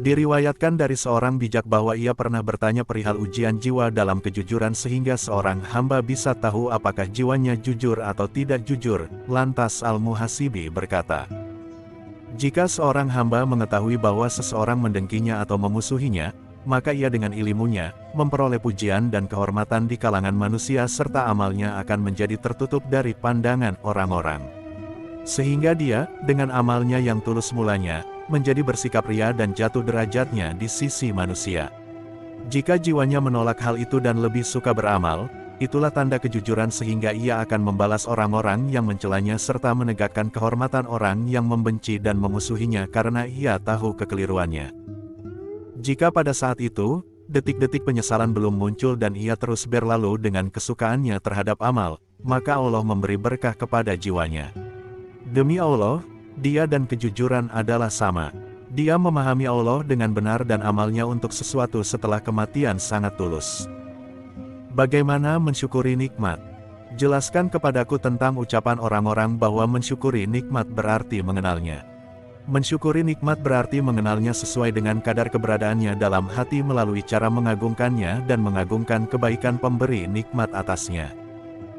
Diriwayatkan dari seorang bijak bahwa ia pernah bertanya perihal ujian jiwa dalam kejujuran sehingga seorang hamba bisa tahu apakah jiwanya jujur atau tidak jujur. Lantas Al-Muhasibi berkata, jika seorang hamba mengetahui bahwa seseorang mendengkinya atau memusuhinya, maka ia dengan ilmunya, memperoleh pujian dan kehormatan di kalangan manusia serta amalnya akan menjadi tertutup dari pandangan orang-orang. Sehingga dia, dengan amalnya yang tulus mulanya, menjadi bersikap ria dan jatuh derajatnya di sisi manusia. Jika jiwanya menolak hal itu dan lebih suka beramal, itulah tanda kejujuran sehingga ia akan membalas orang-orang yang mencelanya serta menegakkan kehormatan orang yang membenci dan memusuhinya karena ia tahu kekeliruannya. Jika pada saat itu, detik-detik penyesalan belum muncul dan ia terus berlalu dengan kesukaannya terhadap amal, maka Allah memberi berkah kepada jiwanya. Demi Allah, dia dan kejujuran adalah sama. Dia memahami Allah dengan benar dan amalnya untuk sesuatu setelah kematian sangat tulus. Bagaimana mensyukuri nikmat? Jelaskan kepadaku tentang ucapan orang-orang bahwa mensyukuri nikmat berarti mengenalnya. Mensyukuri nikmat berarti mengenalnya sesuai dengan kadar keberadaannya dalam hati melalui cara mengagungkannya dan mengagungkan kebaikan pemberi nikmat atasnya.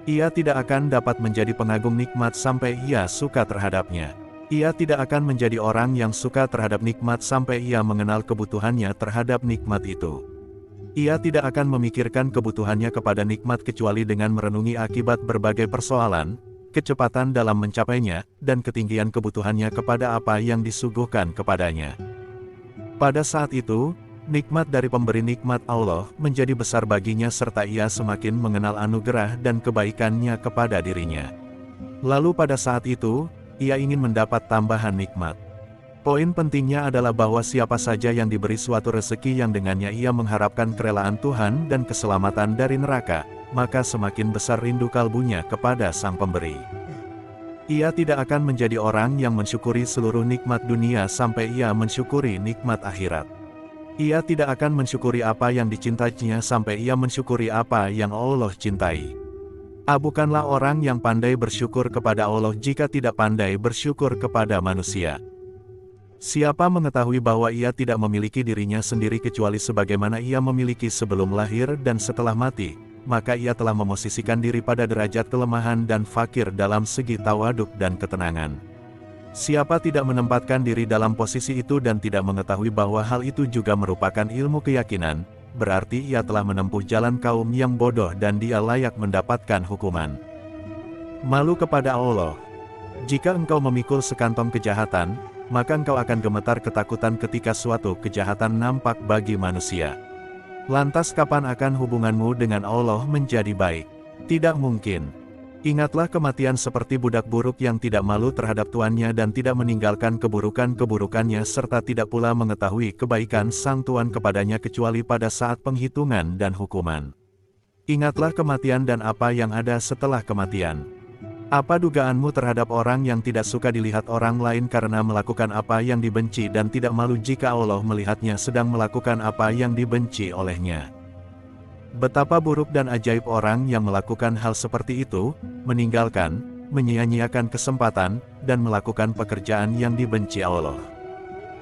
Ia tidak akan dapat menjadi pengagung nikmat sampai ia suka terhadapnya. Ia tidak akan menjadi orang yang suka terhadap nikmat sampai ia mengenal kebutuhannya terhadap nikmat itu. Ia tidak akan memikirkan kebutuhannya kepada nikmat kecuali dengan merenungi akibat berbagai persoalan, kecepatan dalam mencapainya, dan ketinggian kebutuhannya kepada apa yang disuguhkan kepadanya. Pada saat itu, nikmat dari pemberi nikmat Allah menjadi besar baginya serta ia semakin mengenal anugerah dan kebaikannya kepada dirinya. Lalu pada saat itu, ia ingin mendapat tambahan nikmat. Poin pentingnya adalah bahwa siapa saja yang diberi suatu rezeki yang dengannya ia mengharapkan kerelaan Tuhan dan keselamatan dari neraka, maka semakin besar rindu kalbunya kepada Sang Pemberi. Ia tidak akan menjadi orang yang mensyukuri seluruh nikmat dunia sampai ia mensyukuri nikmat akhirat. Ia tidak akan mensyukuri apa yang dicintainya sampai ia mensyukuri apa yang Allah cintai. Bukanlah orang yang pandai bersyukur kepada Allah jika tidak pandai bersyukur kepada manusia. Siapa mengetahui bahwa ia tidak memiliki dirinya sendiri kecuali sebagaimana ia memiliki sebelum lahir dan setelah mati, maka ia telah memosisikan diri pada derajat kelemahan dan fakir dalam segi tawaduk dan ketenangan. Siapa tidak menempatkan diri dalam posisi itu dan tidak mengetahui bahwa hal itu juga merupakan ilmu keyakinan, berarti ia telah menempuh jalan kaum yang bodoh dan dia layak mendapatkan hukuman. Malu kepada Allah. Jika engkau memikul sekantong kejahatan, maka engkau akan gemetar ketakutan ketika suatu kejahatan nampak bagi manusia. Lantas kapan akan hubunganmu dengan Allah menjadi baik? Tidak mungkin. Ingatlah kematian seperti budak buruk yang tidak malu terhadap tuannya dan tidak meninggalkan keburukan-keburukannya serta tidak pula mengetahui kebaikan sang tuan kepadanya kecuali pada saat penghitungan dan hukuman. Ingatlah kematian dan apa yang ada setelah kematian. Apa dugaanmu terhadap orang yang tidak suka dilihat orang lain karena melakukan apa yang dibenci dan tidak malu jika Allah melihatnya sedang melakukan apa yang dibenci olehnya? Betapa buruk dan ajaib orang yang melakukan hal seperti itu, meninggalkan, menyia-nyiakan kesempatan, dan melakukan pekerjaan yang dibenci Allah.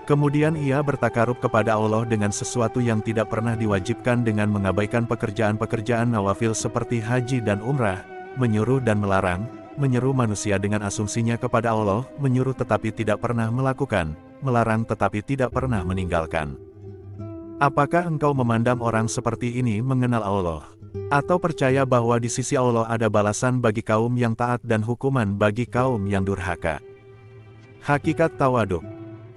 Kemudian ia bertakarub kepada Allah dengan sesuatu yang tidak pernah diwajibkan dengan mengabaikan pekerjaan-pekerjaan nawafil seperti haji dan umrah, menyuruh dan melarang, menyeru manusia dengan asumsinya kepada Allah, menyuruh tetapi tidak pernah melakukan, melarang tetapi tidak pernah meninggalkan. Apakah engkau memandang orang seperti ini mengenal Allah? Atau percaya bahwa di sisi Allah ada balasan bagi kaum yang taat dan hukuman bagi kaum yang durhaka? Hakikat tawaduk.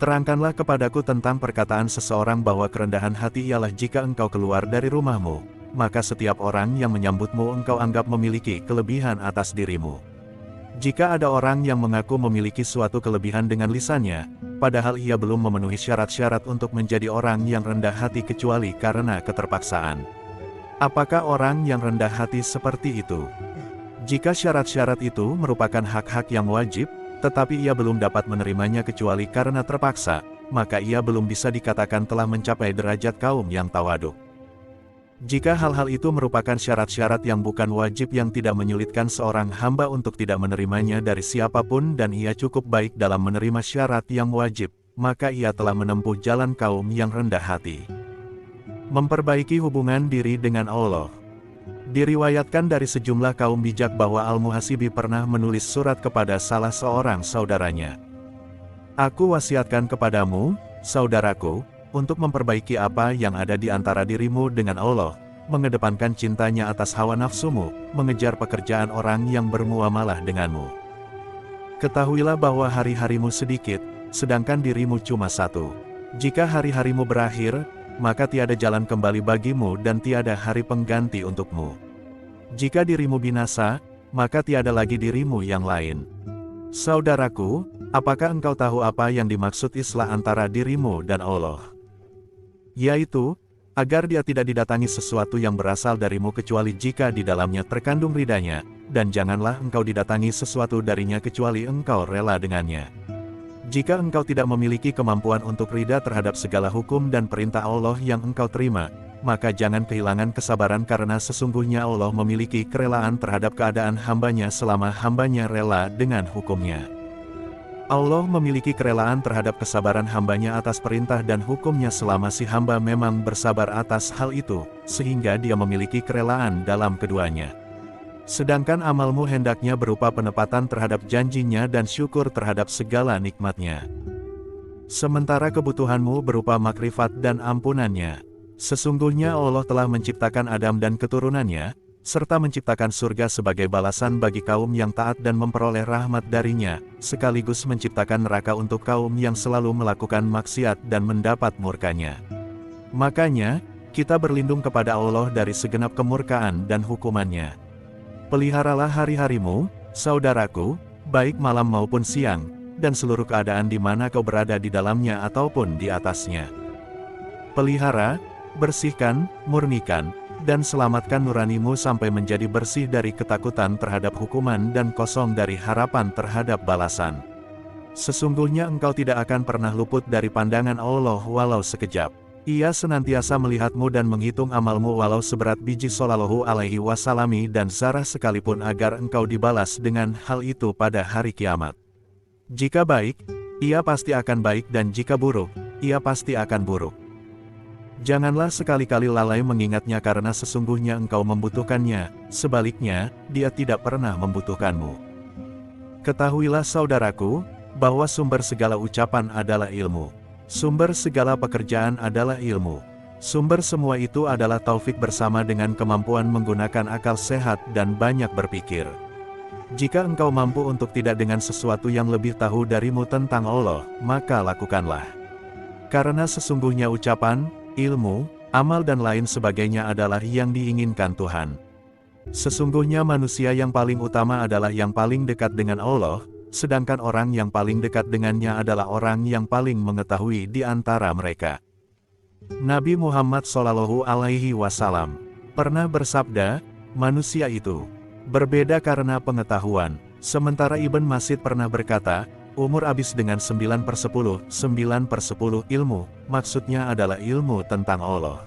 Terangkanlah kepadaku tentang perkataan seseorang bahwa kerendahan hati ialah jika engkau keluar dari rumahmu, maka setiap orang yang menyambutmu engkau anggap memiliki kelebihan atas dirimu. Jika ada orang yang mengaku memiliki suatu kelebihan dengan lisannya, padahal ia belum memenuhi syarat-syarat untuk menjadi orang yang rendah hati kecuali karena keterpaksaan. Apakah orang yang rendah hati seperti itu? Jika syarat-syarat itu merupakan hak-hak yang wajib, tetapi ia belum dapat menerimanya kecuali karena terpaksa, maka ia belum bisa dikatakan telah mencapai derajat kaum yang tawaduk. Jika hal-hal itu merupakan syarat-syarat yang bukan wajib yang tidak menyulitkan seorang hamba untuk tidak menerimanya dari siapapun dan ia cukup baik dalam menerima syarat yang wajib, maka ia telah menempuh jalan kaum yang rendah hati. Memperbaiki hubungan diri dengan Allah. Diriwayatkan dari sejumlah kaum bijak bahwa Al-Muhasibi pernah menulis surat kepada salah seorang saudaranya. Aku wasiatkan kepadamu, saudaraku, untuk memperbaiki apa yang ada di antara dirimu dengan Allah, mengedepankan cintanya atas hawa nafsumu, mengejar pekerjaan orang yang bermuamalah denganmu. Ketahuilah bahwa hari-harimu sedikit, sedangkan dirimu cuma satu. Jika hari-harimu berakhir, maka tiada jalan kembali bagimu dan tiada hari pengganti untukmu. Jika dirimu binasa, maka tiada lagi dirimu yang lain. Saudaraku, apakah engkau tahu apa yang dimaksud islah antara dirimu dan Allah? Yaitu, agar dia tidak didatangi sesuatu yang berasal darimu kecuali jika di dalamnya terkandung ridanya, dan janganlah engkau didatangi sesuatu darinya kecuali engkau rela dengannya. Jika engkau tidak memiliki kemampuan untuk rida terhadap segala hukum dan perintah Allah yang engkau terima, maka jangan kehilangan kesabaran karena sesungguhnya Allah memiliki kerelaan terhadap keadaan hambanya selama hambanya rela dengan hukumnya. Allah memiliki kerelaan terhadap kesabaran hambanya atas perintah dan hukumnya selama si hamba memang bersabar atas hal itu, sehingga dia memiliki kerelaan dalam keduanya. Sedangkan amalmu hendaknya berupa penepatan terhadap janjinya dan syukur terhadap segala nikmatnya. Sementara kebutuhanmu berupa makrifat dan ampunannya. Sesungguhnya Allah telah menciptakan Adam dan keturunannya, serta menciptakan surga sebagai balasan bagi kaum yang taat dan memperoleh rahmat darinya, sekaligus menciptakan neraka untuk kaum yang selalu melakukan maksiat dan mendapat murkanya. Makanya, kita berlindung kepada Allah dari segenap kemurkaan dan hukumannya. Peliharalah hari-harimu, saudaraku, baik malam maupun siang, dan seluruh keadaan di mana kau berada di dalamnya ataupun di atasnya. Pelihara, bersihkan, murnikan, dan selamatkan nuranimu sampai menjadi bersih dari ketakutan terhadap hukuman dan kosong dari harapan terhadap balasan. Sesungguhnya engkau tidak akan pernah luput dari pandangan Allah walau sekejap. Ia senantiasa melihatmu dan menghitung amalmu walau seberat biji sallallahu alaihi wasallami dan zarah sekalipun agar engkau dibalas dengan hal itu pada hari kiamat. Jika baik, ia pasti akan baik dan jika buruk, ia pasti akan buruk. Janganlah sekali-kali lalai mengingatnya karena sesungguhnya engkau membutuhkannya, sebaliknya, dia tidak pernah membutuhkanmu. Ketahuilah saudaraku, bahwa sumber segala ucapan adalah ilmu. Sumber segala pekerjaan adalah ilmu. Sumber semua itu adalah taufik bersama dengan kemampuan menggunakan akal sehat dan banyak berpikir. Jika engkau mampu untuk tidak dengan sesuatu yang lebih tahu darimu tentang Allah, maka lakukanlah. Karena sesungguhnya ucapan, ilmu, amal dan lain sebagainya adalah yang diinginkan Tuhan. Sesungguhnya manusia yang paling utama adalah yang paling dekat dengan Allah, sedangkan orang yang paling dekat dengannya adalah orang yang paling mengetahui di antara mereka. Nabi Muhammad SAW pernah bersabda, manusia itu berbeda karena pengetahuan, sementara Ibn Mas'ud pernah berkata, umur habis dengan 9/10 ilmu, maksudnya adalah ilmu tentang Allah.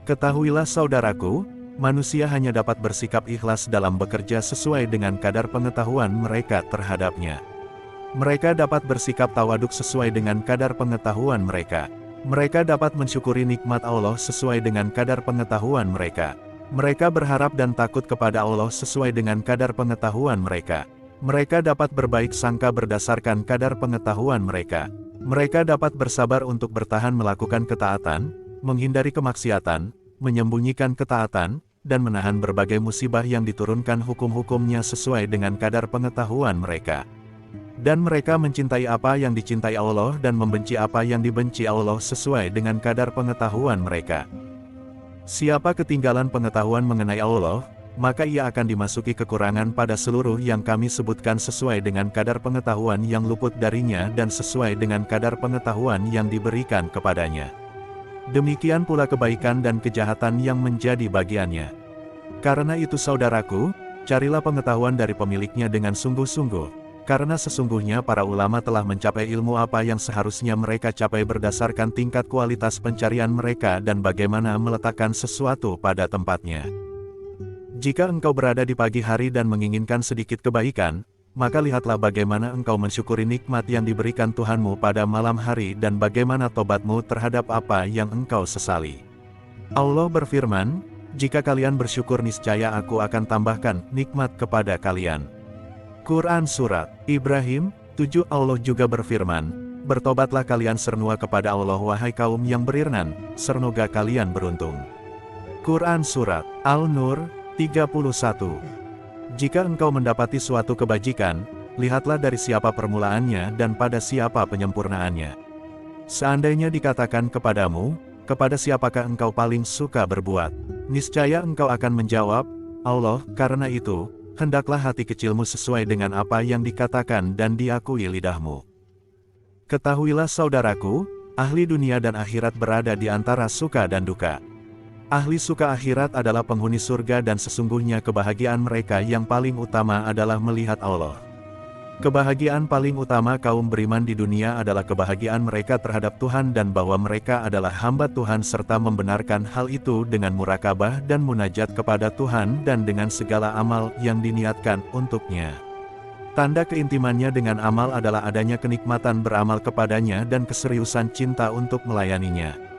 Ketahuilah saudaraku, manusia hanya dapat bersikap ikhlas dalam bekerja sesuai dengan kadar pengetahuan mereka terhadapnya. Mereka dapat bersikap tawaduk sesuai dengan kadar pengetahuan mereka. Mereka dapat mensyukuri nikmat Allah sesuai dengan kadar pengetahuan mereka. Mereka berharap dan takut kepada Allah sesuai dengan kadar pengetahuan mereka. Mereka dapat berbaik sangka berdasarkan kadar pengetahuan mereka. Mereka dapat bersabar untuk bertahan melakukan ketaatan, menghindari kemaksiatan, menyembunyikan ketaatan, dan menahan berbagai musibah yang diturunkan hukum-hukumnya sesuai dengan kadar pengetahuan mereka. Dan mereka mencintai apa yang dicintai Allah dan membenci apa yang dibenci Allah sesuai dengan kadar pengetahuan mereka. Siapa ketinggalan pengetahuan mengenai Allah, maka ia akan dimasuki kekurangan pada seluruh yang kami sebutkan sesuai dengan kadar pengetahuan yang luput darinya dan sesuai dengan kadar pengetahuan yang diberikan kepadanya. Demikian pula kebaikan dan kejahatan yang menjadi bagiannya. Karena itu saudaraku, carilah pengetahuan dari pemiliknya dengan sungguh-sungguh, karena sesungguhnya para ulama telah mencapai ilmu apa yang seharusnya mereka capai berdasarkan tingkat kualitas pencarian mereka dan bagaimana meletakkan sesuatu pada tempatnya. Jika engkau berada di pagi hari dan menginginkan sedikit kebaikan, maka lihatlah bagaimana engkau mensyukuri nikmat yang diberikan Tuhanmu pada malam hari dan bagaimana tobatmu terhadap apa yang engkau sesali. Allah berfirman, jika kalian bersyukur niscaya aku akan tambahkan nikmat kepada kalian. Quran Surat Ibrahim 7. Allah juga berfirman, bertobatlah kalian sernua kepada Allah wahai kaum yang berirnan, semoga kalian beruntung. Quran Surat Al-Nur 31. Jika engkau mendapati suatu kebajikan, lihatlah dari siapa permulaannya dan pada siapa penyempurnaannya. Seandainya dikatakan kepadamu, kepada siapakah engkau paling suka berbuat? Niscaya engkau akan menjawab, Allah. Karena itu, hendaklah hati kecilmu sesuai dengan apa yang dikatakan dan diakui lidahmu. Ketahuilah saudaraku, ahli dunia dan akhirat berada di antara suka dan duka. Ahli suka akhirat adalah penghuni surga dan sesungguhnya kebahagiaan mereka yang paling utama adalah melihat Allah. Kebahagiaan paling utama kaum beriman di dunia adalah kebahagiaan mereka terhadap Tuhan dan bahwa mereka adalah hamba Tuhan serta membenarkan hal itu dengan murakabah dan munajat kepada Tuhan dan dengan segala amal yang diniatkan untuknya. Tanda keintimannya dengan amal adalah adanya kenikmatan beramal kepadanya dan keseriusan cinta untuk melayaninya.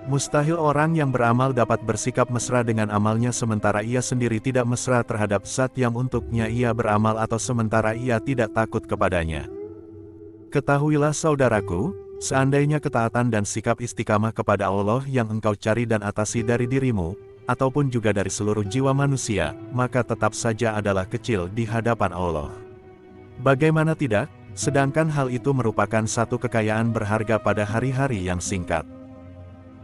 Mustahil orang yang beramal dapat bersikap mesra dengan amalnya sementara ia sendiri tidak mesra terhadap zat yang untuknya ia beramal atau sementara ia tidak takut kepadanya. Ketahuilah saudaraku, seandainya ketaatan dan sikap istiqamah kepada Allah yang engkau cari dan atasi dari dirimu, ataupun juga dari seluruh jiwa manusia, maka tetap saja adalah kecil di hadapan Allah. Bagaimana tidak, sedangkan hal itu merupakan satu kekayaan berharga pada hari-hari yang singkat.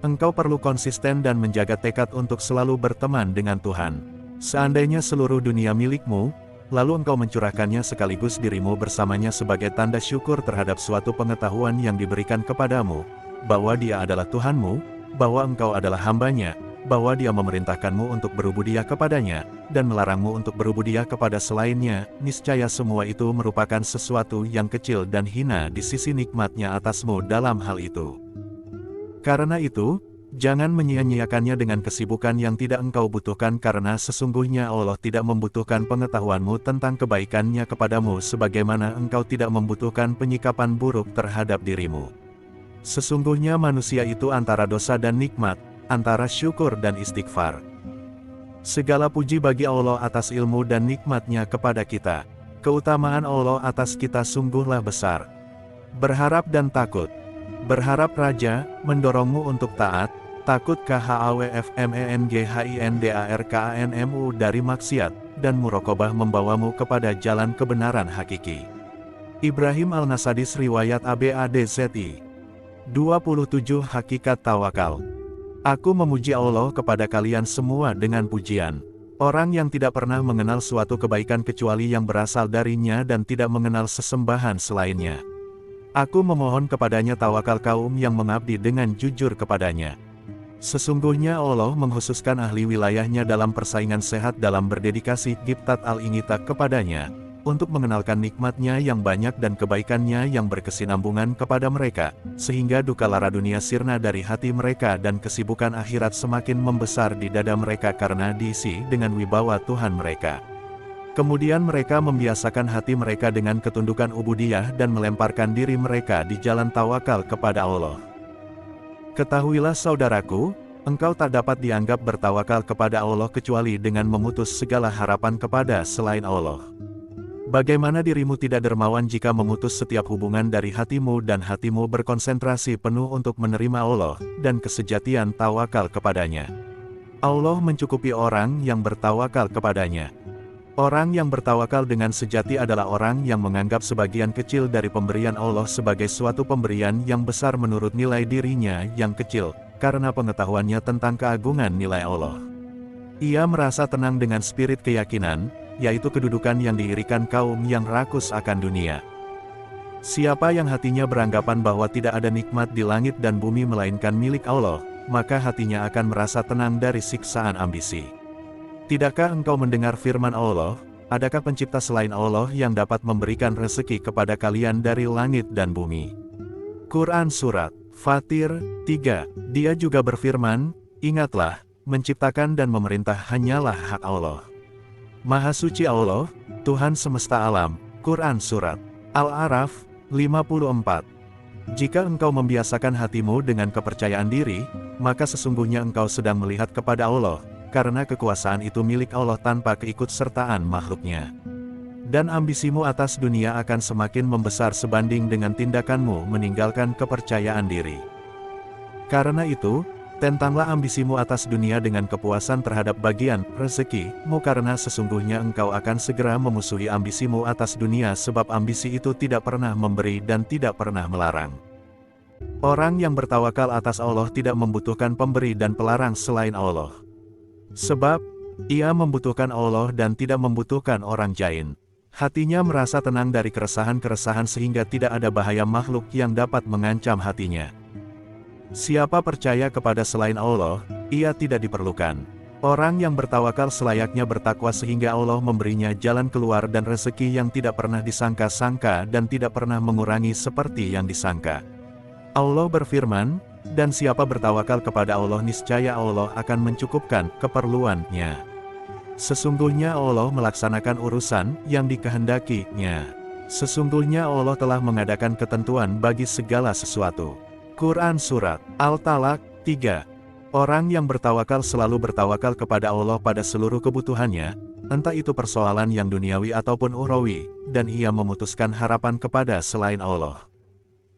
Engkau perlu konsisten dan menjaga tekad untuk selalu berteman dengan Tuhan. Seandainya seluruh dunia milikmu, lalu engkau mencurahkannya sekaligus dirimu bersamanya sebagai tanda syukur terhadap suatu pengetahuan yang diberikan kepadamu, bahwa Dia adalah Tuhanmu, bahwa engkau adalah hambanya, bahwa Dia memerintahkanmu untuk berubudiah kepadanya, dan melarangmu untuk berubudiah kepada selainnya, niscaya semua itu merupakan sesuatu yang kecil dan hina di sisi nikmatnya atasmu dalam hal itu. Karena itu, jangan menyia-nyiakannya dengan kesibukan yang tidak engkau butuhkan karena sesungguhnya Allah tidak membutuhkan pengetahuanmu tentang kebaikannya kepadamu sebagaimana engkau tidak membutuhkan penyikapan buruk terhadap dirimu. Sesungguhnya manusia itu antara dosa dan nikmat, antara syukur dan istighfar. Segala puji bagi Allah atas ilmu dan nikmatnya kepada kita. Keutamaan Allah atas kita sungguhlah besar. Berharap dan takut. Berharap Raja, mendorongmu untuk taat, takut khawfmenghindarkanmu dari maksiat, dan murokobah membawamu kepada jalan kebenaran hakiki. Ibrahim Al-Nasadis Riwayat ABADZI 27 Hakikat Tawakal. Aku memuji Allah kepada kalian semua dengan pujian. Orang yang tidak pernah mengenal suatu kebaikan kecuali yang berasal darinya dan tidak mengenal sesembahan selainnya. Aku memohon kepadanya tawakal kaum yang mengabdi dengan jujur kepadanya. Sesungguhnya Allah menghususkan ahli wilayahnya dalam persaingan sehat dalam berdedikasi Gibtat al-Ingitak kepadanya, untuk mengenalkan nikmatnya yang banyak dan kebaikannya yang berkesinambungan kepada mereka, sehingga duka lara dunia sirna dari hati mereka dan kesibukan akhirat semakin membesar di dada mereka karena diisi dengan wibawa Tuhan mereka. Kemudian mereka membiasakan hati mereka dengan ketundukan ubudiyah dan melemparkan diri mereka di jalan tawakal kepada Allah. Ketahuilah saudaraku, engkau tak dapat dianggap bertawakal kepada Allah kecuali dengan memutus segala harapan kepada selain Allah. Bagaimana dirimu tidak dermawan jika memutus setiap hubungan dari hatimu dan hatimu berkonsentrasi penuh untuk menerima Allah dan kesejatian tawakal kepadanya. Allah mencukupi orang yang bertawakal kepadanya. Orang yang bertawakal dengan sejati adalah orang yang menganggap sebagian kecil dari pemberian Allah sebagai suatu pemberian yang besar menurut nilai dirinya yang kecil, karena pengetahuannya tentang keagungan nilai Allah. Ia merasa tenang dengan spirit keyakinan, yaitu kedudukan yang diirikan kaum yang rakus akan dunia. Siapa yang hatinya beranggapan bahwa tidak ada nikmat di langit dan bumi melainkan milik Allah, maka hatinya akan merasa tenang dari siksaan ambisi. Tidakkah engkau mendengar firman Allah, adakah pencipta selain Allah yang dapat memberikan rezeki kepada kalian dari langit dan bumi? Quran Surat Fatir 3. Dia juga berfirman, ingatlah, menciptakan dan memerintah hanyalah hak Allah. Maha suci Allah, Tuhan semesta alam, Quran Surat Al-A'raf 54. Jika engkau membiasakan hatimu dengan kepercayaan diri, maka sesungguhnya engkau sedang melihat kepada Allah, karena kekuasaan itu milik Allah tanpa keikutsertaan makhluknya. Dan ambisimu atas dunia akan semakin membesar sebanding dengan tindakanmu meninggalkan kepercayaan diri. Karena itu, tentanglah ambisimu atas dunia dengan kepuasan terhadap bagian rezekimu, karena sesungguhnya engkau akan segera memusuhi ambisimu atas dunia sebab ambisi itu tidak pernah memberi dan tidak pernah melarang. Orang yang bertawakal atas Allah tidak membutuhkan pemberi dan pelarang selain Allah. Sebab, ia membutuhkan Allah dan tidak membutuhkan orang lain. Hatinya merasa tenang dari keresahan-keresahan sehingga tidak ada bahaya makhluk yang dapat mengancam hatinya. Siapa percaya kepada selain Allah, ia tidak diperlukan. Orang yang bertawakal selayaknya bertakwa sehingga Allah memberinya jalan keluar dan rezeki yang tidak pernah disangka-sangka dan tidak pernah mengurangi seperti yang disangka. Allah berfirman, dan siapa bertawakal kepada Allah niscaya Allah akan mencukupkan keperluannya. Sesungguhnya Allah melaksanakan urusan yang dikehendakinya. Sesungguhnya Allah telah mengadakan ketentuan bagi segala sesuatu. Quran Surat Al-Talaq 3. Orang yang bertawakal selalu bertawakal kepada Allah pada seluruh kebutuhannya, entah itu persoalan yang duniawi ataupun ukhrawi, dan ia memutuskan harapan kepada selain Allah.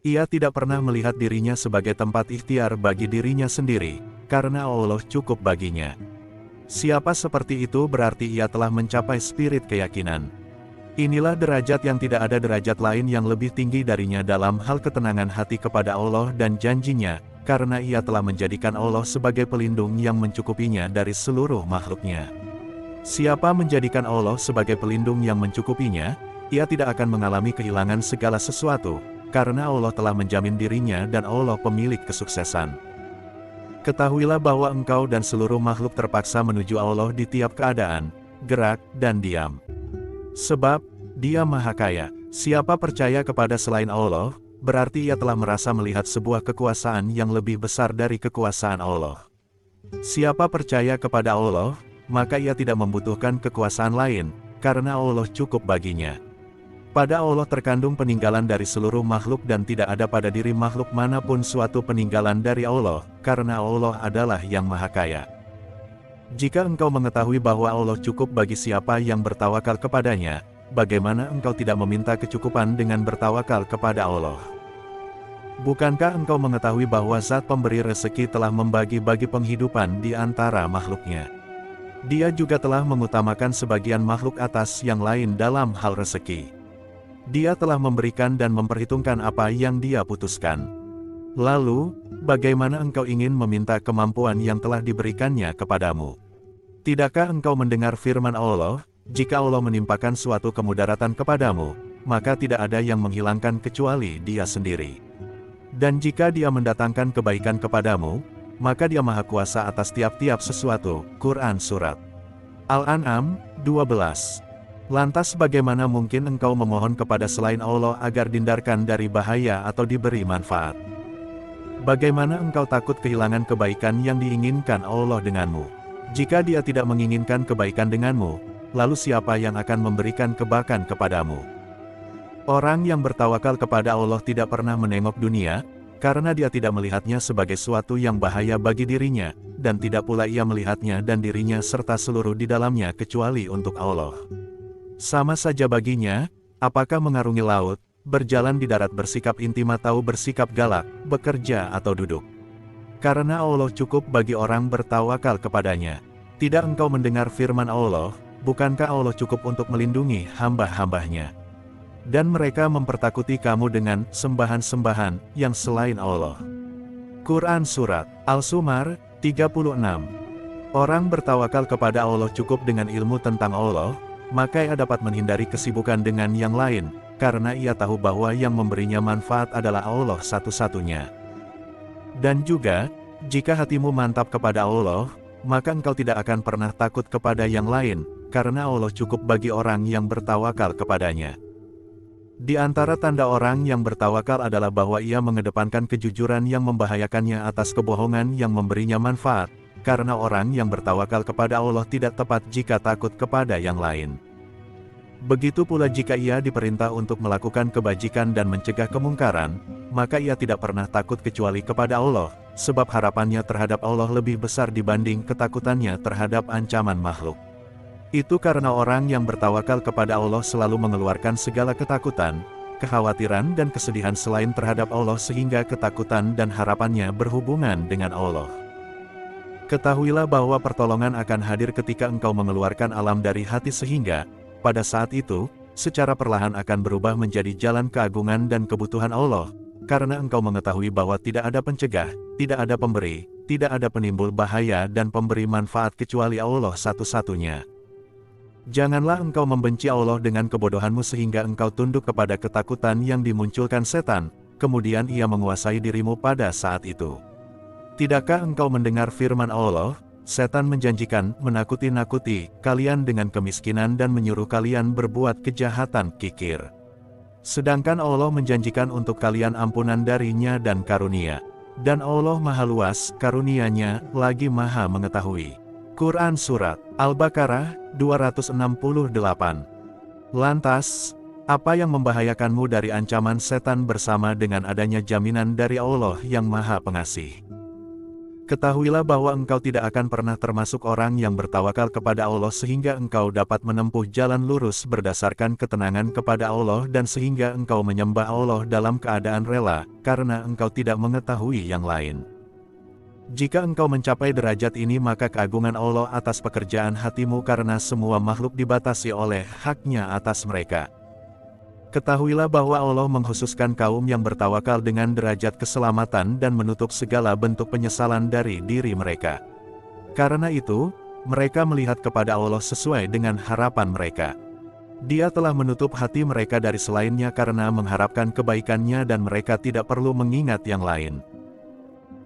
Ia tidak pernah melihat dirinya sebagai tempat ikhtiar bagi dirinya sendiri, karena Allah cukup baginya. Siapa seperti itu berarti ia telah mencapai spirit keyakinan. Inilah derajat yang tidak ada derajat lain yang lebih tinggi darinya dalam hal ketenangan hati kepada Allah dan janjinya, karena ia telah menjadikan Allah sebagai pelindung yang mencukupinya dari seluruh makhluknya. Siapa menjadikan Allah sebagai pelindung yang mencukupinya, ia tidak akan mengalami kehilangan segala sesuatu, karena Allah telah menjamin dirinya dan Allah pemilik kesuksesan. Ketahuilah bahwa engkau dan seluruh makhluk terpaksa menuju Allah di tiap keadaan, gerak, dan diam. Sebab, Dia Maha Kaya. Siapa percaya kepada selain Allah, berarti ia telah merasa melihat sebuah kekuasaan yang lebih besar dari kekuasaan Allah. Siapa percaya kepada Allah, maka ia tidak membutuhkan kekuasaan lain, karena Allah cukup baginya. Pada Allah terkandung peninggalan dari seluruh makhluk dan tidak ada pada diri makhluk manapun suatu peninggalan dari Allah, karena Allah adalah yang Maha Kaya. Jika engkau mengetahui bahwa Allah cukup bagi siapa yang bertawakal kepadanya, bagaimana engkau tidak meminta kecukupan dengan bertawakal kepada Allah? Bukankah engkau mengetahui bahwa Zat pemberi rezeki telah membagi-bagi penghidupan di antara makhluknya? Dia juga telah mengutamakan sebagian makhluk atas yang lain dalam hal rezeki. Dia telah memberikan dan memperhitungkan apa yang Dia putuskan. Lalu, bagaimana engkau ingin meminta kemampuan yang telah diberikannya kepadamu? Tidakkah engkau mendengar firman Allah, jika Allah menimpakan suatu kemudaratan kepadamu, maka tidak ada yang menghilangkan kecuali Dia sendiri. Dan jika Dia mendatangkan kebaikan kepadamu, maka Dia Maha Kuasa atas tiap-tiap sesuatu. Quran Surat Al-An'am 12. Lantas bagaimana mungkin engkau memohon kepada selain Allah agar dihindarkan dari bahaya atau diberi manfaat? Bagaimana engkau takut kehilangan kebaikan yang diinginkan Allah denganmu? Jika Dia tidak menginginkan kebaikan denganmu, lalu siapa yang akan memberikan kebaikan kepadamu? Orang yang bertawakal kepada Allah tidak pernah menengok dunia, karena dia tidak melihatnya sebagai suatu yang bahaya bagi dirinya, dan tidak pula ia melihatnya dan dirinya serta seluruh di dalamnya kecuali untuk Allah. Sama saja baginya, apakah mengarungi laut, berjalan di darat bersikap intim atau bersikap galak, bekerja atau duduk. Karena Allah cukup bagi orang bertawakal kepadanya. Tidak engkau mendengar firman Allah, bukankah Allah cukup untuk melindungi hamba-hambanya? Dan mereka mempertakuti kamu dengan sembahan-sembahan yang selain Allah. Quran Surat Al-Zumar 36. Orang bertawakal kepada Allah cukup dengan ilmu tentang Allah, maka ia dapat menghindari kesibukan dengan yang lain, karena ia tahu bahwa yang memberinya manfaat adalah Allah satu-satunya. Dan juga, jika hatimu mantap kepada Allah, maka engkau tidak akan pernah takut kepada yang lain, karena Allah cukup bagi orang yang bertawakal kepadanya. Di antara tanda orang yang bertawakal adalah bahwa ia mengedepankan kejujuran yang membahayakannya atas kebohongan yang memberinya manfaat, karena orang yang bertawakal kepada Allah tidak tepat jika takut kepada yang lain. Begitu pula jika ia diperintah untuk melakukan kebajikan dan mencegah kemungkaran, maka ia tidak pernah takut kecuali kepada Allah, sebab harapannya terhadap Allah lebih besar dibanding ketakutannya terhadap ancaman makhluk. Itu karena orang yang bertawakal kepada Allah selalu mengeluarkan segala ketakutan, kekhawatiran dan kesedihan selain terhadap Allah sehingga ketakutan dan harapannya berhubungan dengan Allah. Ketahuilah bahwa pertolongan akan hadir ketika engkau mengeluarkan alam dari hati sehingga, pada saat itu, secara perlahan akan berubah menjadi jalan keagungan dan kebutuhan Allah, karena engkau mengetahui bahwa tidak ada pencegah, tidak ada pemberi, tidak ada penimbul bahaya dan pemberi manfaat kecuali Allah satu-satunya. Janganlah engkau membenci Allah dengan kebodohanmu sehingga engkau tunduk kepada ketakutan yang dimunculkan setan, kemudian ia menguasai dirimu pada saat itu. Tidakkah engkau mendengar firman Allah? Setan menjanjikan, menakuti-nakuti kalian dengan kemiskinan dan menyuruh kalian berbuat kejahatan kikir. Sedangkan Allah menjanjikan untuk kalian ampunan darinya dan karunia. Dan Allah maha luas karunia-Nya, lagi maha mengetahui. Quran Surat Al-Baqarah 268. Lantas, apa yang membahayakanmu dari ancaman setan bersama dengan adanya jaminan dari Allah yang maha pengasih? Ketahuilah bahwa engkau tidak akan pernah termasuk orang yang bertawakal kepada Allah sehingga engkau dapat menempuh jalan lurus berdasarkan ketenangan kepada Allah dan sehingga engkau menyembah Allah dalam keadaan rela, karena engkau tidak mengetahui yang lain. Jika engkau mencapai derajat ini maka keagungan Allah atas pekerjaan hatimu karena semua makhluk dibatasi oleh haknya atas mereka. Ketahuilah bahwa Allah mengkhususkan kaum yang bertawakal dengan derajat keselamatan dan menutup segala bentuk penyesalan dari diri mereka. Karena itu, mereka melihat kepada Allah sesuai dengan harapan mereka. Dia telah menutup hati mereka dari selainnya karena mengharapkan kebaikannya dan mereka tidak perlu mengingat yang lain.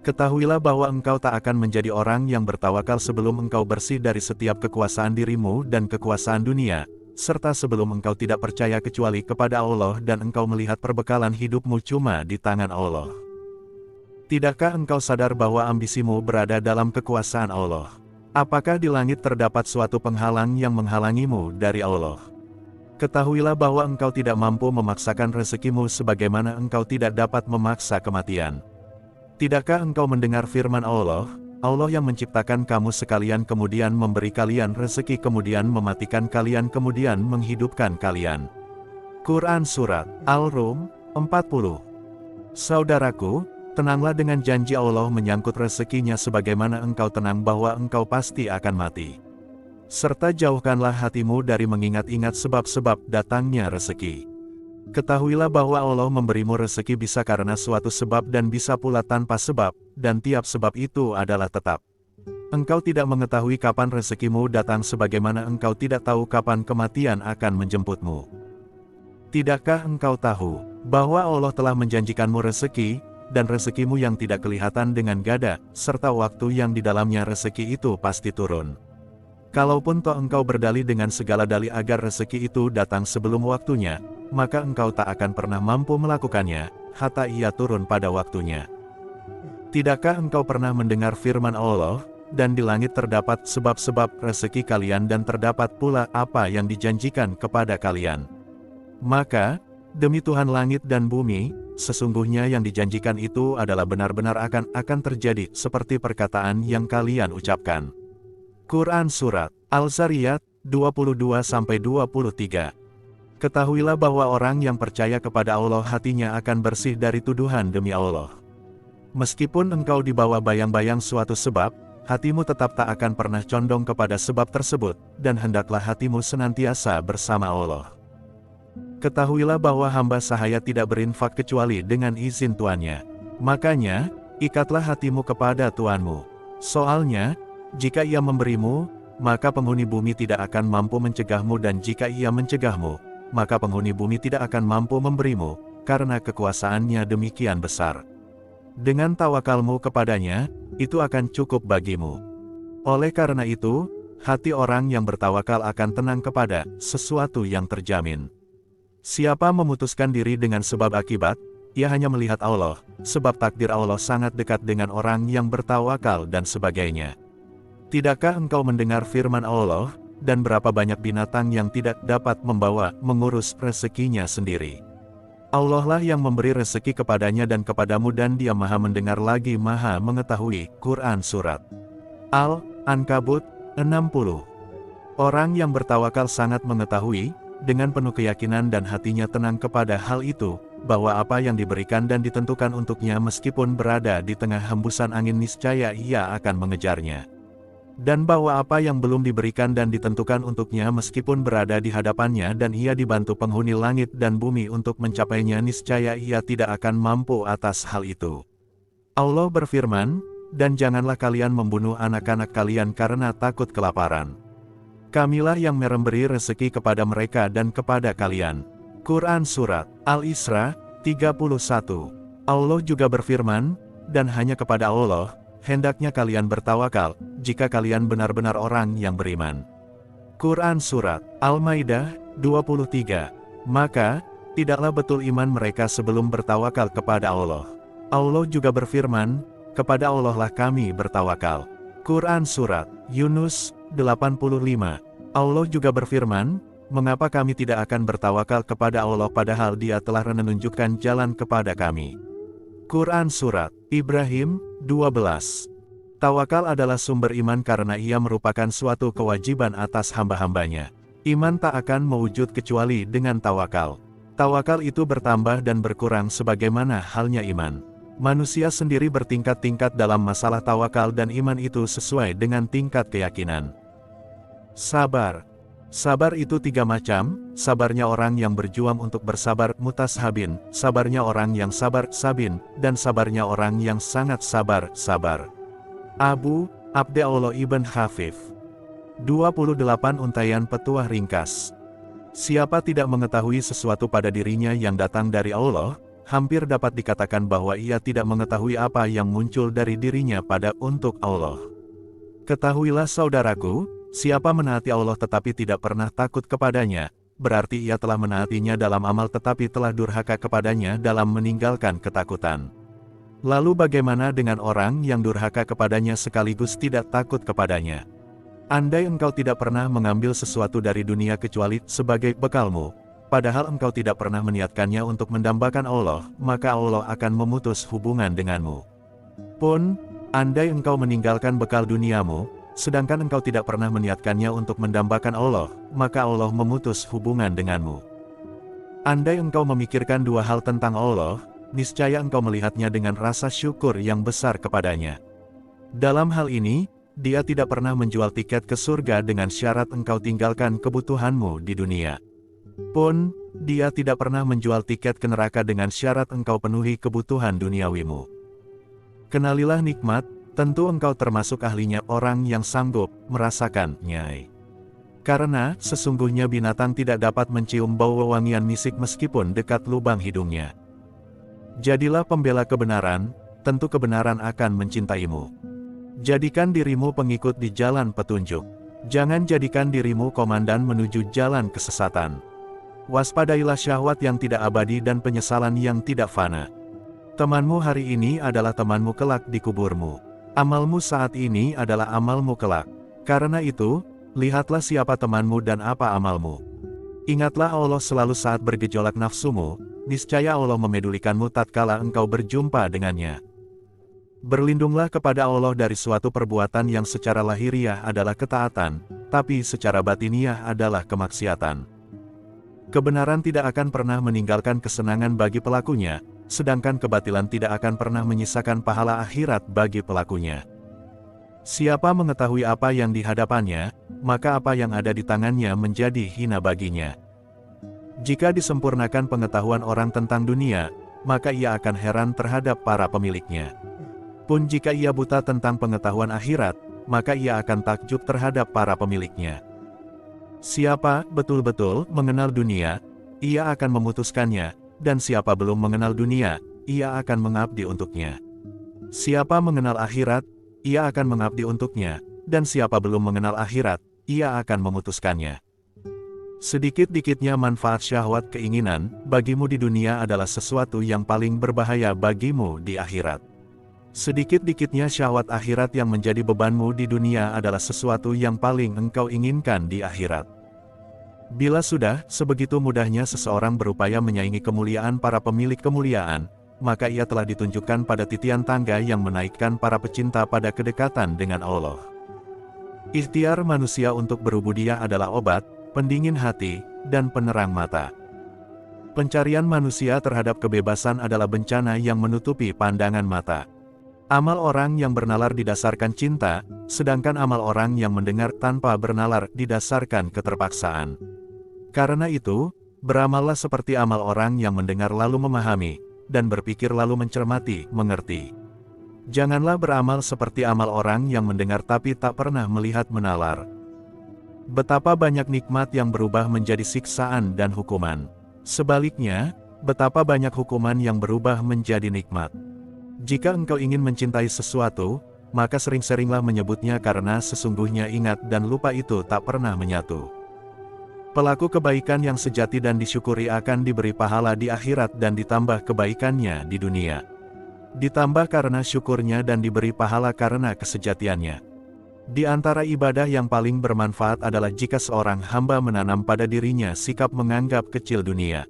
Ketahuilah bahwa engkau tak akan menjadi orang yang bertawakal sebelum engkau bersih dari setiap kekuasaan dirimu dan kekuasaan dunia, serta sebelum engkau tidak percaya kecuali kepada Allah dan engkau melihat perbekalan hidupmu cuma di tangan Allah. Tidakkah engkau sadar bahwa ambisimu berada dalam kekuasaan Allah? Apakah di langit terdapat suatu penghalang yang menghalangimu dari Allah? Ketahuilah bahwa engkau tidak mampu memaksakan rezekimu sebagaimana engkau tidak dapat memaksa kematian. Tidakkah engkau mendengar firman Allah? Allah yang menciptakan kamu sekalian kemudian memberi kalian rezeki kemudian mematikan kalian kemudian menghidupkan kalian. Quran Surat Al-Rum 40. Saudaraku, tenanglah dengan janji Allah menyangkut rezekinya sebagaimana engkau tenang bahwa engkau pasti akan mati. Serta jauhkanlah hatimu dari mengingat-ingat sebab-sebab datangnya rezeki. Ketahuilah bahwa Allah memberimu rezeki bisa karena suatu sebab dan bisa pula tanpa sebab, dan tiap sebab itu adalah tetap. Engkau tidak mengetahui kapan rezekimu datang sebagaimana engkau tidak tahu kapan kematian akan menjemputmu. Tidakkah engkau tahu bahwa Allah telah menjanjikanmu rezeki, dan rezekimu yang tidak kelihatan dengan gada, serta waktu yang di dalamnya rezeki itu pasti turun. Kalaupun toh engkau berdalih dengan segala dalih agar rezeki itu datang sebelum waktunya, maka engkau tak akan pernah mampu melakukannya, hatta ia turun pada waktunya. Tidakkah engkau pernah mendengar firman Allah, dan di langit terdapat sebab-sebab rezeki kalian dan terdapat pula apa yang dijanjikan kepada kalian. Maka, demi Tuhan langit dan bumi, sesungguhnya yang dijanjikan itu adalah benar-benar akan terjadi seperti perkataan yang kalian ucapkan. Quran Surat Al-Zariyat 22-23. Ketahuilah bahwa orang yang percaya kepada Allah hatinya akan bersih dari tuduhan demi Allah. Meskipun engkau dibawa bayang-bayang suatu sebab, hatimu tetap tak akan pernah condong kepada sebab tersebut, dan hendaklah hatimu senantiasa bersama Allah. Ketahuilah bahwa hamba sahaya tidak berinfak kecuali dengan izin tuannya. Makanya, ikatlah hatimu kepada Tuanmu. Soalnya, jika ia memberimu, maka penghuni bumi tidak akan mampu mencegahmu dan jika ia mencegahmu, maka penghuni bumi tidak akan mampu memberimu, karena kekuasaannya demikian besar. Dengan tawakalmu kepadanya, itu akan cukup bagimu. Oleh karena itu, hati orang yang bertawakal akan tenang kepada sesuatu yang terjamin. Siapa memutuskan diri dengan sebab akibat, ia hanya melihat Allah, sebab takdir Allah sangat dekat dengan orang yang bertawakal dan sebagainya. Tidakkah engkau mendengar firman Allah, dan berapa banyak binatang yang tidak dapat mengurus rezekinya sendiri. Allah lah yang memberi rezeki kepadanya dan kepadamu dan Dia Maha mendengar lagi Maha mengetahui. Quran Surat Al-Ankabut 60. Orang yang bertawakal sangat mengetahui, dengan penuh keyakinan dan hatinya tenang kepada hal itu, bahwa apa yang diberikan dan ditentukan untuknya meskipun berada di tengah hembusan angin niscaya ia akan mengejarnya. Dan bahwa apa yang belum diberikan dan ditentukan untuknya meskipun berada di hadapannya dan ia dibantu penghuni langit dan bumi untuk mencapainya niscaya ia tidak akan mampu atas hal itu. Allah berfirman, dan janganlah kalian membunuh anak-anak kalian karena takut kelaparan. Kamilah yang memberi rezeki kepada mereka dan kepada kalian. Quran Surat Al-Isra 31. Allah juga berfirman, dan hanya kepada Allah hendaknya kalian bertawakal, jika kalian benar-benar orang yang beriman. Quran Surat Al-Maidah 23. Maka, tidaklah betul iman mereka sebelum bertawakal kepada Allah. Allah juga berfirman, kepada Allah lah kami bertawakal. Quran Surat Yunus 85. Allah juga berfirman, mengapa kami tidak akan bertawakal kepada Allah padahal Dia telah menunjukkan jalan kepada kami. Quran Surat Ibrahim 12. Tawakal adalah sumber iman karena ia merupakan suatu kewajiban atas hamba-hambanya. Iman tak akan mewujud kecuali dengan tawakal. Tawakal itu bertambah dan berkurang sebagaimana halnya iman. Manusia sendiri bertingkat-tingkat dalam masalah tawakal dan iman itu sesuai dengan tingkat keyakinan. Sabar. Sabar itu 3 macam, sabarnya orang yang berjuang untuk bersabar, mutashabin, sabarnya orang yang sabar, sabin, dan sabarnya orang yang sangat sabar, sabar. Abu Abdullah Ibn Khafif 28 Untaian petuah ringkas. Siapa tidak mengetahui sesuatu pada dirinya yang datang dari Allah, hampir dapat dikatakan bahwa ia tidak mengetahui apa yang muncul dari dirinya pada untuk Allah. Ketahuilah saudaraku, siapa menaati Allah tetapi tidak pernah takut kepadanya, berarti ia telah menaatinya dalam amal tetapi telah durhaka kepadanya dalam meninggalkan ketakutan. Lalu bagaimana dengan orang yang durhaka kepadanya sekaligus tidak takut kepadanya? Andai engkau tidak pernah mengambil sesuatu dari dunia kecuali sebagai bekalmu, padahal engkau tidak pernah meniatkannya untuk mendambakan Allah, maka Allah akan memutus hubungan denganmu. Pun, andai engkau meninggalkan bekal duniamu, sedangkan engkau tidak pernah meniatkannya untuk mendambakan Allah, maka Allah memutus hubungan denganmu. Andai engkau memikirkan 2 hal tentang Allah, niscaya engkau melihatnya dengan rasa syukur yang besar kepadanya. Dalam hal ini, Dia tidak pernah menjual tiket ke surga dengan syarat engkau tinggalkan kebutuhanmu di dunia. Pun, Dia tidak pernah menjual tiket ke neraka dengan syarat engkau penuhi kebutuhan duniawimu. Kenalilah nikmat, tentu engkau termasuk ahlinya orang yang sanggup merasakannya. Karena, sesungguhnya binatang tidak dapat mencium bau wewangian misik meskipun dekat lubang hidungnya. Jadilah pembela kebenaran, tentu kebenaran akan mencintaimu. Jadikan dirimu pengikut di jalan petunjuk. Jangan jadikan dirimu komandan menuju jalan kesesatan. Waspadailah syahwat yang tidak abadi dan penyesalan yang tidak fana. Temanmu hari ini adalah temanmu kelak di kuburmu. Amalmu saat ini adalah amalmu kelak. Karena itu, lihatlah siapa temanmu dan apa amalmu. Ingatlah Allah selalu saat bergejolak nafsumu, niscaya Allah memedulikanmu tatkala engkau berjumpa dengannya. Berlindunglah kepada Allah dari suatu perbuatan yang secara lahiriah adalah ketaatan, tapi secara batiniah adalah kemaksiatan. Kebenaran tidak akan pernah meninggalkan kesenangan bagi pelakunya, sedangkan kebatilan tidak akan pernah menyisakan pahala akhirat bagi pelakunya. Siapa mengetahui apa yang di hadapannya, maka apa yang ada di tangannya menjadi hina baginya. Jika disempurnakan pengetahuan orang tentang dunia, maka ia akan heran terhadap para pemiliknya. Pun jika ia buta tentang pengetahuan akhirat, maka ia akan takjub terhadap para pemiliknya. Siapa betul-betul mengenal dunia, ia akan memutuskannya, dan siapa belum mengenal dunia, ia akan mengabdi untuknya. Siapa mengenal akhirat, ia akan mengabdi untuknya, dan siapa belum mengenal akhirat, ia akan memutuskannya. Sedikit-dikitnya manfaat syahwat keinginan bagimu di dunia adalah sesuatu yang paling berbahaya bagimu di akhirat. Sedikit-dikitnya syahwat akhirat yang menjadi bebanmu di dunia adalah sesuatu yang paling engkau inginkan di akhirat. Bila sudah sebegitu mudahnya seseorang berupaya menyaingi kemuliaan para pemilik kemuliaan, maka ia telah ditunjukkan pada titian tangga yang menaikkan para pecinta pada kedekatan dengan Allah. Ikhtiar manusia untuk berubudiyah adalah obat, pendingin hati, dan penerang mata. Pencarian manusia terhadap kebebasan adalah bencana yang menutupi pandangan mata. Amal orang yang bernalar didasarkan cinta, sedangkan amal orang yang mendengar tanpa bernalar didasarkan keterpaksaan. Karena itu, beramallah seperti amal orang yang mendengar lalu memahami, dan berpikir lalu mencermati, mengerti. Janganlah beramal seperti amal orang yang mendengar tapi tak pernah melihat menalar. Betapa banyak nikmat yang berubah menjadi siksaan dan hukuman. Sebaliknya, betapa banyak hukuman yang berubah menjadi nikmat. Jika engkau ingin mencintai sesuatu, maka sering-seringlah menyebutnya karena sesungguhnya ingat dan lupa itu tak pernah menyatu. Pelaku kebaikan yang sejati dan disyukuri akan diberi pahala di akhirat dan ditambah kebaikannya di dunia. Ditambah karena syukurnya dan diberi pahala karena kesejatiannya. Di antara ibadah yang paling bermanfaat adalah jika seorang hamba menanam pada dirinya sikap menganggap kecil dunia.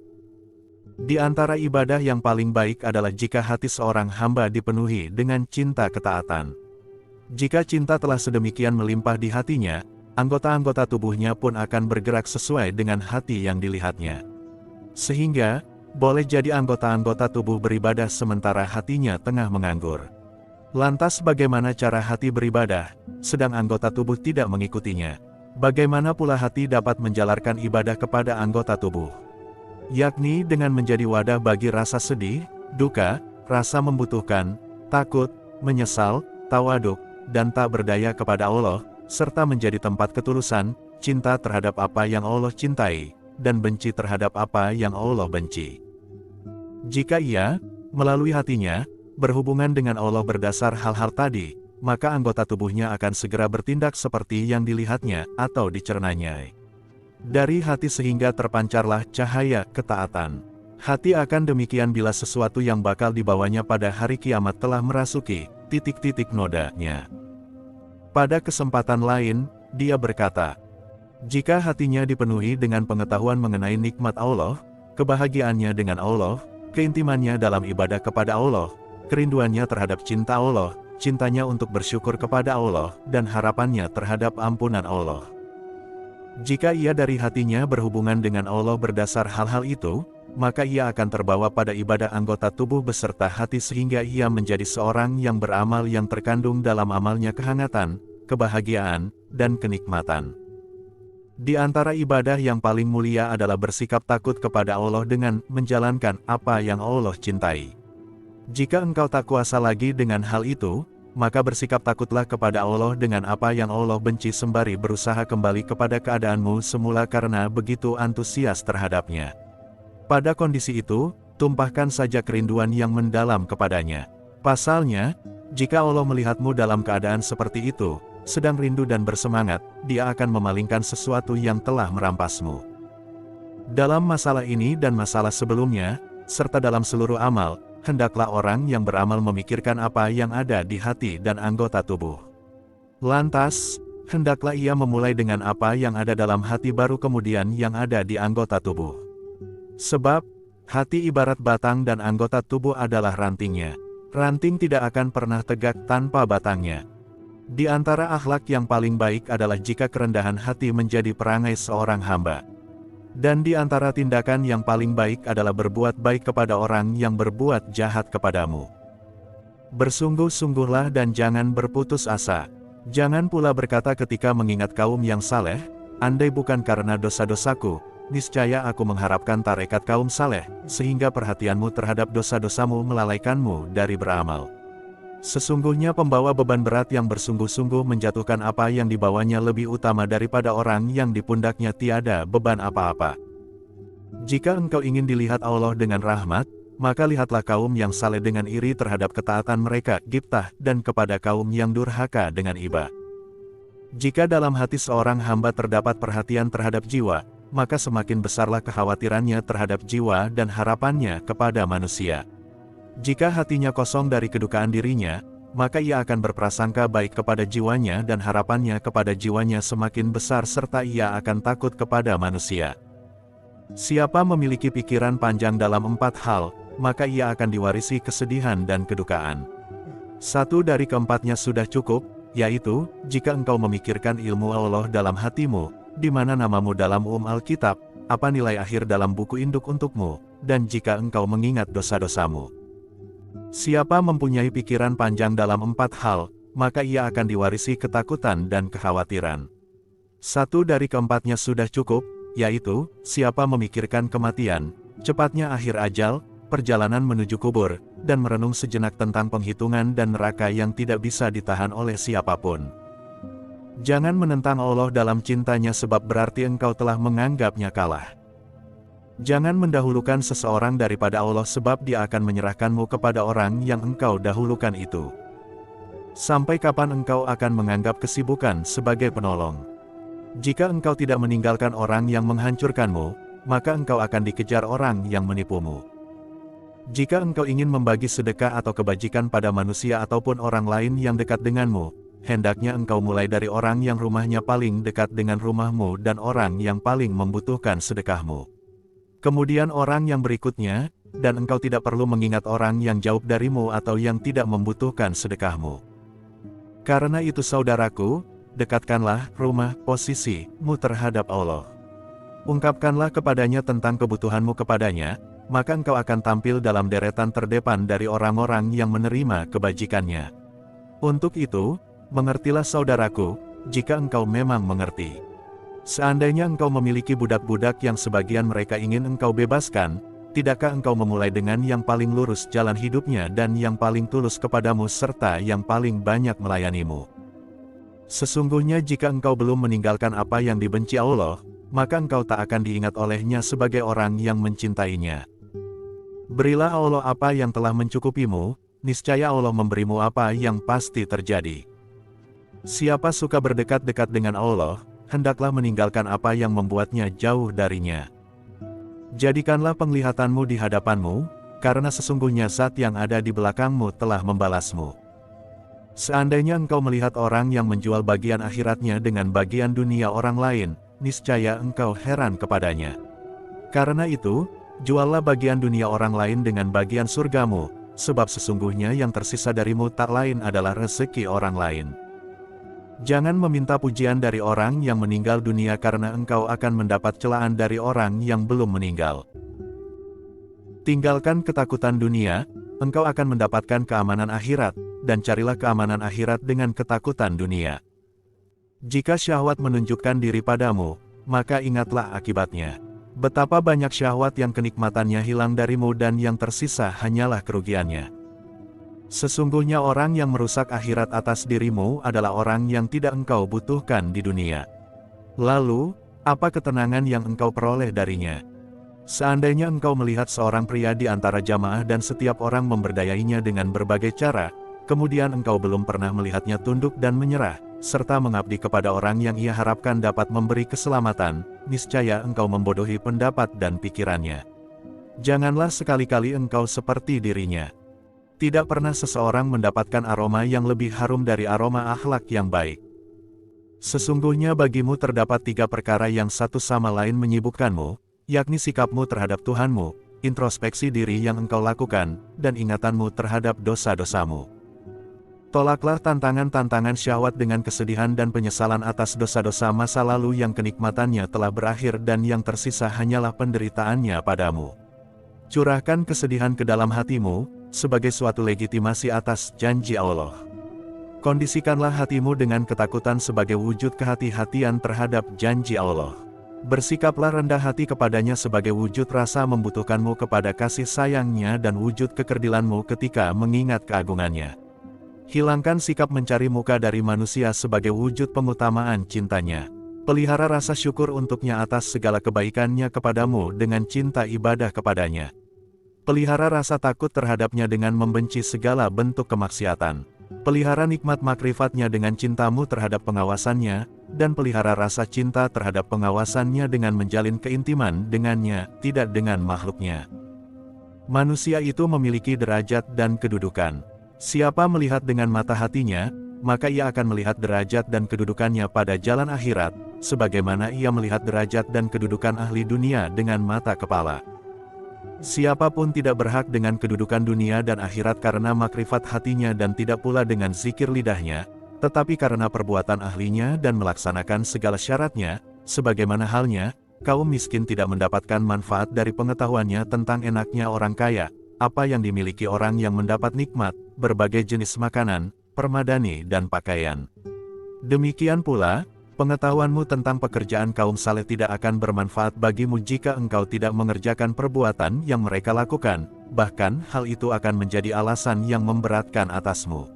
Di antara ibadah yang paling baik adalah jika hati seorang hamba dipenuhi dengan cinta ketaatan. Jika cinta telah sedemikian melimpah di hatinya, anggota-anggota tubuhnya pun akan bergerak sesuai dengan hati yang dilihatnya. Sehingga, boleh jadi anggota-anggota tubuh beribadah sementara hatinya tengah menganggur. Lantas bagaimana cara hati beribadah, sedang anggota tubuh tidak mengikutinya? Bagaimana pula hati dapat menjalarkan ibadah kepada anggota tubuh? Yakni dengan menjadi wadah bagi rasa sedih, duka, rasa membutuhkan, takut, menyesal, tawaduk, dan tak berdaya kepada Allah, serta menjadi tempat ketulusan, cinta terhadap apa yang Allah cintai, dan benci terhadap apa yang Allah benci. Jika ia, melalui hatinya, berhubungan dengan Allah berdasar hal-hal tadi, maka anggota tubuhnya akan segera bertindak seperti yang dilihatnya atau dicernanya. Dari hati sehingga terpancarlah cahaya ketaatan. Hati akan demikian bila sesuatu yang bakal dibawanya pada hari kiamat telah merasuki titik-titik nodanya. Pada kesempatan lain, dia berkata, jika hatinya dipenuhi dengan pengetahuan mengenai nikmat Allah, kebahagiaannya dengan Allah, keintimannya dalam ibadah kepada Allah, kerinduannya terhadap cinta Allah, cintanya untuk bersyukur kepada Allah, dan harapannya terhadap ampunan Allah. Jika ia dari hatinya berhubungan dengan Allah berdasar hal-hal itu, maka ia akan terbawa pada ibadah anggota tubuh beserta hati sehingga ia menjadi seorang yang beramal yang terkandung dalam amalnya kehangatan, kebahagiaan, dan kenikmatan. Di antara ibadah yang paling mulia adalah bersikap takut kepada Allah dengan menjalankan apa yang Allah cintai. Jika engkau tak kuasa lagi dengan hal itu, maka bersikap takutlah kepada Allah dengan apa yang Allah benci sembari berusaha kembali kepada keadaanmu semula karena begitu antusias terhadapnya. Pada kondisi itu, tumpahkan saja kerinduan yang mendalam kepadanya. Pasalnya, jika Allah melihatmu dalam keadaan seperti itu, sedang rindu dan bersemangat, Dia akan memalingkan sesuatu yang telah merampasmu. Dalam masalah ini dan masalah sebelumnya, serta dalam seluruh amal, hendaklah orang yang beramal memikirkan apa yang ada di hati dan anggota tubuh. Lantas, hendaklah ia memulai dengan apa yang ada dalam hati baru kemudian yang ada di anggota tubuh. Sebab, hati ibarat batang dan anggota tubuh adalah rantingnya. Ranting tidak akan pernah tegak tanpa batangnya. Di antara akhlak yang paling baik adalah jika kerendahan hati menjadi perangai seorang hamba. Dan di antara tindakan yang paling baik adalah berbuat baik kepada orang yang berbuat jahat kepadamu. Bersungguh-sungguhlah dan jangan berputus asa. Jangan pula berkata ketika mengingat kaum yang saleh, andai bukan karena dosa-dosaku, niscaya aku mengharapkan tarekat kaum saleh, sehingga perhatianmu terhadap dosa-dosamu melalaikanmu dari beramal. Sesungguhnya pembawa beban berat yang bersungguh-sungguh menjatuhkan apa yang dibawanya lebih utama daripada orang yang di pundaknya tiada beban apa-apa. Jika engkau ingin dilihat Allah dengan rahmat, maka lihatlah kaum yang saleh dengan iri terhadap ketaatan mereka, gibtah, dan kepada kaum yang durhaka dengan iba. Jika dalam hati seorang hamba terdapat perhatian terhadap jiwa, maka semakin besarlah kekhawatirannya terhadap jiwa dan harapannya kepada manusia. Jika hatinya kosong dari kedukaan dirinya, maka ia akan berprasangka baik kepada jiwanya dan harapannya kepada jiwanya semakin besar serta ia akan takut kepada manusia. Siapa memiliki pikiran panjang dalam 4 hal, maka ia akan diwarisi kesedihan dan kedukaan. 1 dari keempatnya sudah cukup, yaitu, jika engkau memikirkan ilmu Allah dalam hatimu, di mana namamu dalam Alkitab, apa nilai akhir dalam buku induk untukmu, dan jika engkau mengingat dosa-dosamu. Siapa mempunyai pikiran panjang dalam 4 hal, maka ia akan diwarisi ketakutan dan kekhawatiran. 1 dari keempatnya sudah cukup, yaitu, siapa memikirkan kematian, cepatnya akhir ajal, perjalanan menuju kubur, dan merenung sejenak tentang penghitungan dan neraka yang tidak bisa ditahan oleh siapapun. Jangan menentang Allah dalam cintanya sebab berarti engkau telah menganggapnya kalah. Jangan mendahulukan seseorang daripada Allah sebab dia akan menyerahkanmu kepada orang yang engkau dahulukan itu. Sampai kapan engkau akan menganggap kesibukan sebagai penolong? Jika engkau tidak meninggalkan orang yang menghancurkanmu, maka engkau akan dikejar orang yang menipumu. Jika engkau ingin membagi sedekah atau kebajikan pada manusia ataupun orang lain yang dekat denganmu, hendaknya engkau mulai dari orang yang rumahnya paling dekat dengan rumahmu dan orang yang paling membutuhkan sedekahmu. Kemudian orang yang berikutnya, dan engkau tidak perlu mengingat orang yang jauh darimu atau yang tidak membutuhkan sedekahmu. Karena itu saudaraku, dekatkanlah rumah posisimu terhadap Allah. Ungkapkanlah kepadanya tentang kebutuhanmu kepadanya, maka engkau akan tampil dalam deretan terdepan dari orang-orang yang menerima kebajikannya. Untuk itu, mengertilah saudaraku, jika engkau memang mengerti. Seandainya engkau memiliki budak-budak yang sebagian mereka ingin engkau bebaskan, tidakkah engkau memulai dengan yang paling lurus jalan hidupnya dan yang paling tulus kepadamu serta yang paling banyak melayanimu? Sesungguhnya jika engkau belum meninggalkan apa yang dibenci Allah, maka engkau tak akan diingat olehnya sebagai orang yang mencintainya. Berilah Allah apa yang telah mencukupimu, niscaya Allah memberimu apa yang pasti terjadi. Siapa suka berdekat-dekat dengan Allah, hendaklah meninggalkan apa yang membuatnya jauh darinya. Jadikanlah penglihatanmu di hadapanmu, karena sesungguhnya zat yang ada di belakangmu telah membalasmu. Seandainya engkau melihat orang yang menjual bagian akhiratnya dengan bagian dunia orang lain, niscaya engkau heran kepadanya. Karena itu, juallah bagian dunia orang lain dengan bagian surgamu, sebab sesungguhnya yang tersisa darimu tak lain adalah rezeki orang lain. Jangan meminta pujian dari orang yang meninggal dunia karena engkau akan mendapat celaan dari orang yang belum meninggal. Tinggalkan ketakutan dunia, engkau akan mendapatkan keamanan akhirat, dan carilah keamanan akhirat dengan ketakutan dunia. Jika syahwat menunjukkan diri padamu, maka ingatlah akibatnya. Betapa banyak syahwat yang kenikmatannya hilang darimu dan yang tersisa hanyalah kerugiannya. Sesungguhnya orang yang merusak akhirat atas dirimu adalah orang yang tidak engkau butuhkan di dunia. Lalu, apa ketenangan yang engkau peroleh darinya? Seandainya engkau melihat seorang pria di antara jamaah dan setiap orang memberdayainya dengan berbagai cara, kemudian engkau belum pernah melihatnya tunduk dan menyerah, serta mengabdi kepada orang yang ia harapkan dapat memberi keselamatan, niscaya engkau membodohi pendapat dan pikirannya. Janganlah sekali-kali engkau seperti dirinya. Tidak pernah seseorang mendapatkan aroma yang lebih harum dari aroma akhlak yang baik. Sesungguhnya bagimu terdapat 3 perkara yang satu sama lain menyibukkanmu, yakni sikapmu terhadap Tuhanmu, introspeksi diri yang engkau lakukan, dan ingatanmu terhadap dosa-dosamu. Tolaklah tantangan-tantangan syahwat dengan kesedihan dan penyesalan atas dosa-dosa masa lalu yang kenikmatannya telah berakhir dan yang tersisa hanyalah penderitaannya padamu. Curahkan kesedihan ke dalam hatimu, sebagai suatu legitimasi atas janji Allah. Kondisikanlah hatimu dengan ketakutan sebagai wujud kehati-hatian terhadap janji Allah. Bersikaplah rendah hati kepadanya sebagai wujud rasa membutuhkanmu kepada kasih sayangnya dan wujud kekerdilanmu ketika mengingat keagungannya. Hilangkan sikap mencari muka dari manusia sebagai wujud pengutamaan cintanya. Pelihara rasa syukur untuknya atas segala kebaikannya kepadamu dengan cinta ibadah kepadanya. Pelihara rasa takut terhadapnya dengan membenci segala bentuk kemaksiatan. Pelihara nikmat makrifatnya dengan cintamu terhadap pengawasannya, dan pelihara rasa cinta terhadap pengawasannya dengan menjalin keintiman dengannya, tidak dengan makhluknya. Manusia itu memiliki derajat dan kedudukan. Siapa melihat dengan mata hatinya, maka ia akan melihat derajat dan kedudukannya pada jalan akhirat, sebagaimana ia melihat derajat dan kedudukan ahli dunia dengan mata kepala. Siapapun tidak berhak dengan kedudukan dunia dan akhirat karena makrifat hatinya dan tidak pula dengan zikir lidahnya, tetapi karena perbuatan ahlinya dan melaksanakan segala syaratnya, sebagaimana halnya, kaum miskin tidak mendapatkan manfaat dari pengetahuannya tentang enaknya orang kaya, apa yang dimiliki orang yang mendapat nikmat, berbagai jenis makanan, permadani dan pakaian. Demikian pula, pengetahuanmu tentang pekerjaan kaum saleh tidak akan bermanfaat bagimu jika engkau tidak mengerjakan perbuatan yang mereka lakukan, bahkan hal itu akan menjadi alasan yang memberatkan atasmu.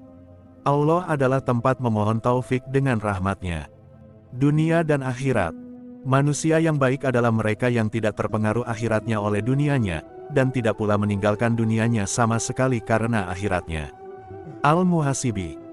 Allah adalah tempat memohon taufik dengan rahmat-Nya. Dunia dan akhirat. Manusia yang baik adalah mereka yang tidak terpengaruh akhiratnya oleh dunianya, dan tidak pula meninggalkan dunianya sama sekali karena akhiratnya. Al-Muhasibi.